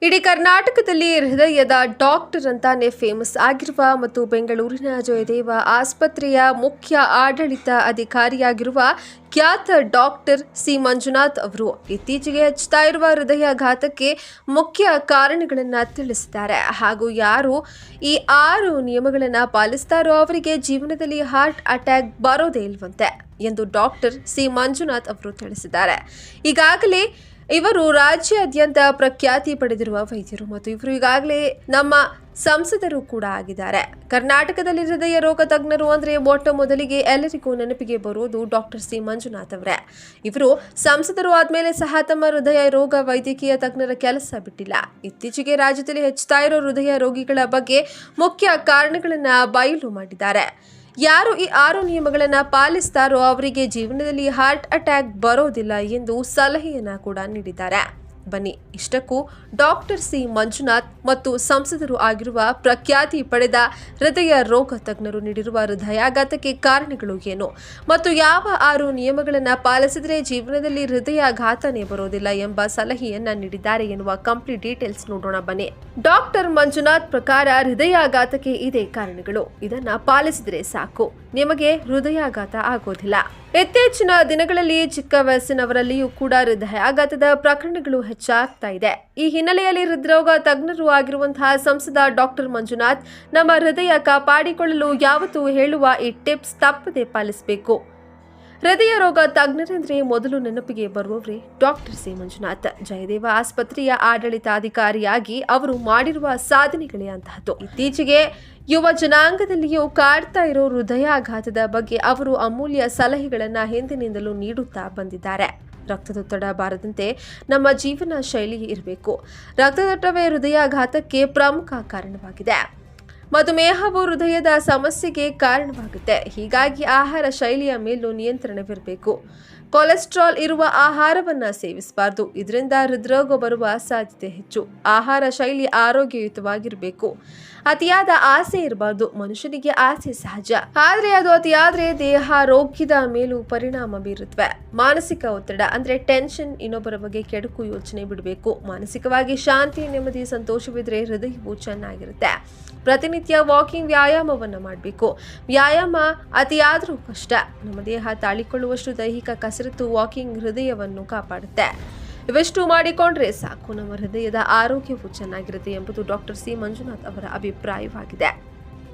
ಇಡೀ ಕರ್ನಾಟಕದಲ್ಲಿ ಹೃದಯದ ಡಾಕ್ಟರ್ ಅಂತಾನೆ ಫೇಮಸ್ ಆಗಿರುವ ಮತ್ತು ಬೆಂಗಳೂರಿನ ಜಯದೇವ ಆಸ್ಪತ್ರೆಯ ಮುಖ್ಯ ಆಡಳಿತ ಅಧಿಕಾರಿಯಾಗಿರುವ ಖ್ಯಾತ ಡಾಕ್ಟರ್ ಸಿ ಮಂಜುನಾಥ್ ಅವರು ಇತ್ತೀಚೆಗೆ ಹೆಚ್ಚುತ್ತಾ ಇರುವ ಹೃದಯಾಘಾತಕ್ಕೆ ಮುಖ್ಯ ಕಾರಣಗಳನ್ನು ತಿಳಿಸಿದ್ದಾರೆ. ಹಾಗೂ ಯಾರು ಈ 6 ನಿಯಮಗಳನ್ನು ಪಾಲಿಸ್ತಾರೋ ಅವರಿಗೆ ಜೀವನದಲ್ಲಿ ಹಾರ್ಟ್ ಅಟ್ಯಾಕ್ ಬರೋದೇ ಇಲ್ವಂತೆ ಎಂದು ಡಾಕ್ಟರ್ ಸಿ ಮಂಜುನಾಥ್ ಅವರು ತಿಳಿಸಿದ್ದಾರೆ. ಈಗಾಗಲೇ ಇವರು ರಾಜ್ಯಾದ್ಯಂತ ಪ್ರಖ್ಯಾತಿ ಪಡೆದಿರುವ ವೈದ್ಯರು ಮತ್ತು ಇವರು ಈಗಾಗಲೇ ನಮ್ಮ ಸಂಸದರು ಕೂಡ ಆಗಿದ್ದಾರೆ. ಕರ್ನಾಟಕದಲ್ಲಿ ಹೃದಯ ರೋಗ ತಜ್ಞರು ಅಂದರೆ ಮೊಟ್ಟ ಮೊದಲಿಗೆ ಎಲ್ಲರಿಗೂ ನೆನಪಿಗೆ ಬರುವುದು ಡಾಕ್ಟರ್ ಸಿ ಮಂಜುನಾಥ್ ಅವರೇ. ಇವರು ಸಂಸದರು ಆದಮೇಲೆ ಸಹ ತಮ್ಮ ಹೃದಯ ರೋಗ ವೈದ್ಯಕೀಯ ತಜ್ಞರ ಕೆಲಸ ಬಿಟ್ಟಿಲ್ಲ. ಇತ್ತೀಚೆಗೆ ರಾಜ್ಯದಲ್ಲಿ ಹೆಚ್ಚುತ್ತಾ ಇರೋ ಹೃದಯ ರೋಗಿಗಳ ಬಗ್ಗೆ ಮುಖ್ಯ ಕಾರಣಗಳನ್ನು ಬಯಲು ಮಾಡಿದ್ದಾರೆ. ಯಾರು ಈ 6 ನಿಯಮಗಳನ್ನು ಪಾಲಿಸ್ತಾರೋ ಅವರಿಗೆ ಜೀವನದಲ್ಲಿ ಹಾರ್ಟ್ ಅಟ್ಯಾಕ್ ಬರೋದಿಲ್ಲ ಎಂದು ಸಲಹೆಯನ್ನು ಕೂಡ ನೀಡಿದ್ದಾರೆ. ಬನ್ನಿ, ಇಷ್ಟಕ್ಕೂ ಡಾಕ್ಟರ್ ಸಿ ಮಂಜುನಾಥ್ ಮತ್ತು ಸಂಸದರು ಆಗಿರುವ ಪ್ರಖ್ಯಾತಿ ಪಡೆದ ಹೃದಯ ರೋಗ ತಜ್ಞರು ನೀಡಿರುವ ಹೃದಯಾಘಾತಕ್ಕೆ ಕಾರಣಗಳು ಏನು ಮತ್ತು ಯಾವ 6 ನಿಯಮಗಳನ್ನು ಪಾಲಿಸಿದರೆ ಜೀವನದಲ್ಲಿ ಹೃದಯಾಘಾತನೇ ಬರೋದಿಲ್ಲ ಎಂಬ ಸಲಹೆಯನ್ನ ನೀಡಿದ್ದಾರೆ ಎನ್ನುವ ಕಂಪ್ಲೀಟ್ ಡೀಟೇಲ್ಸ್ ನೋಡೋಣ ಬನ್ನಿ. ಡಾಕ್ಟರ್ ಮಂಜುನಾಥ್ ಪ್ರಕಾರ ಹೃದಯಾಘಾತಕ್ಕೆ ಇದೇ ಕಾರಣಗಳು. ಇದನ್ನ ಪಾಲಿಸಿದ್ರೆ ಸಾಕು, ನಿಮಗೆ ಹೃದಯಾಘಾತ ಆಗೋದಿಲ್ಲ. ಇತ್ತೀಚಿನ ದಿನಗಳಲ್ಲಿ ಚಿಕ್ಕ ವಯಸ್ಸಿನವರಲ್ಲಿಯೂ ಕೂಡ ಹೃದಯಾಘಾತದ ಪ್ರಕರಣಗಳು ಹೆಚ್ಚಾಗ್ತಾ ಇದೆ. ಈ ಹಿನ್ನೆಲೆಯಲ್ಲಿ ಹೃದ್ರೋಗ ತಜ್ಞರು ಆಗಿರುವಂತಹ ಸಂಸದ ಡಾಕ್ಟರ್ ಮಂಜುನಾಥ್ ನಮ್ಮ ಹೃದಯ ಕಾಪಾಡಿಕೊಳ್ಳಲು ಯಾವತ್ತೂ ಹೇಳುವ ಈ ಟಿಪ್ಸ್ ತಪ್ಪದೆ ಪಾಲಿಸಬೇಕು. ಹೃದಯ ರೋಗ ತಜ್ಞರೆಂದರೆ ಮೊದಲು ನೆನಪಿಗೆ ಬರುವವರೇ ಡಾಕ್ಟರ್ ಸಿ ಮಂಜುನಾಥ್. ಜಯದೇವ ಆಸ್ಪತ್ರೆಯ ಆಡಳಿತಾಧಿಕಾರಿಯಾಗಿ ಅವರು ಮಾಡಿರುವ ಸಾಧನೆಗಳೇ ಅಂತಹದ್ದು. ಇತ್ತೀಚೆಗೆ ಯುವ ಜನಾಂಗದಲ್ಲಿಯೂ ಕಾಡ್ತಾ ಇರೋ ಹೃದಯಾಘಾತದ ಬಗ್ಗೆ ಅವರು ಅಮೂಲ್ಯ ಸಲಹೆಗಳನ್ನು ಹಿಂದಿನಿಂದಲೂ ನೀಡುತ್ತಾ ಬಂದಿದ್ದಾರೆ. ರಕ್ತದೊತ್ತಡ ಬಾರದಂತೆ ನಮ್ಮ ಜೀವನ ಶೈಲಿ ಇರಬೇಕು. ರಕ್ತದೊತ್ತಡವೇ ಹೃದಯಾಘಾತಕ್ಕೆ ಪ್ರಮುಖ ಕಾರಣವಾಗಿದೆ. ಮಧುಮೇಹವು ಹೃದಯದ ಸಮಸ್ಯೆಗೆ ಕಾರಣವಾಗುತ್ತೆ. ಹೀಗಾಗಿ ಆಹಾರ ಶೈಲಿಯ ಮೇಲೂ ನಿಯಂತ್ರಣವಿರಬೇಕು. ಕೊಲೆಸ್ಟ್ರಾಲ್ ಇರುವ ಆಹಾರವನ್ನು ಸೇವಿಸಬಾರದು. ಇದರಿಂದ ಹೃದ್ರೋಗ ಬರುವ ಸಾಧ್ಯತೆ ಹೆಚ್ಚು. ಆಹಾರ ಶೈಲಿ ಆರೋಗ್ಯಯುತವಾಗಿರಬೇಕು. ಅತಿಯಾದ ಆಸೆ ಇರಬಾರ್ದು. ಮನುಷ್ಯನಿಗೆ ಆಸೆ ಸಹಜ, ಆದರೆ ಅದು ಅತಿಯಾದ್ರೆ ದೇಹ ಆರೋಗ್ಯದ ಮೇಲೂ ಪರಿಣಾಮ ಬೀರುತ್ತವೆ. ಮಾನಸಿಕ ಒತ್ತಡ ಅಂದ್ರೆ ಟೆನ್ಷನ್, ಇನ್ನೊಬ್ಬರ ಬಗ್ಗೆ ಕೆಡುಕು ಯೋಚನೆ ಬಿಡಬೇಕು. ಮಾನಸಿಕವಾಗಿ ಶಾಂತಿ, ನೆಮ್ಮದಿ, ಸಂತೋಷವಿದ್ರೆ ಹೃದಯವು ಚೆನ್ನಾಗಿರುತ್ತೆ. ಪ್ರತಿನಿತ್ಯ ವಾಕಿಂಗ್, ವ್ಯಾಯಾಮವನ್ನು ಮಾಡಬೇಕು. ವ್ಯಾಯಾಮ ಅತಿಯಾದರೂ ಕಷ್ಟ. ನಮ್ಮ ದೇಹ ತಾಳಿಕೊಳ್ಳುವಷ್ಟು ದೈಹಿಕ ಕಸರತ್ತು, ವಾಕಿಂಗ್ ಹೃದಯವನ್ನು ಕಾಪಾಡುತ್ತೆ. ಇವೆಷ್ಟು ಮಾಡಿಕೊಂಡ್ರೆ ಸಾಕು, ನಮ್ಮ ಹೃದಯದ ಆರೋಗ್ಯವು ಚೆನ್ನಾಗಿರುತ್ತೆ ಎಂಬುದು ಡಾಕ್ಟರ್ ಸಿ ಮಂಜುನಾಥ್ ಅವರ ಅಭಿಪ್ರಾಯವಾಗಿದೆ.